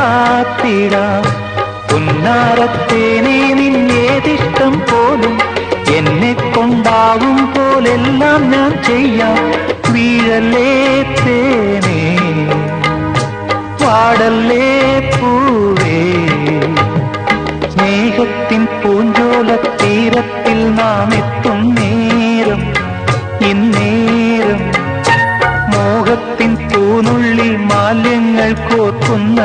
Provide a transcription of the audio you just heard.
കാത്തിടാം. പുന്നാരത്തേനെ നിന്നേതിഷ്ടം പോലും എന്നെ കൊണ്ടാവും പോലെല്ലാം ഞാൻ ചെയ്യാം. വീഴല്ലേ തേനേ പാടല്ലേ പൂവേ, സ്നേഹത്തിൻ പൂഞ്ചോല തീരത്തിൽ നാം എത്തും നേരം ഇന്നേരം. മോഹത്തിൻ പൂനുള്ളിൽ മാലിന്യങ്ങൾ കോർക്കുന്ന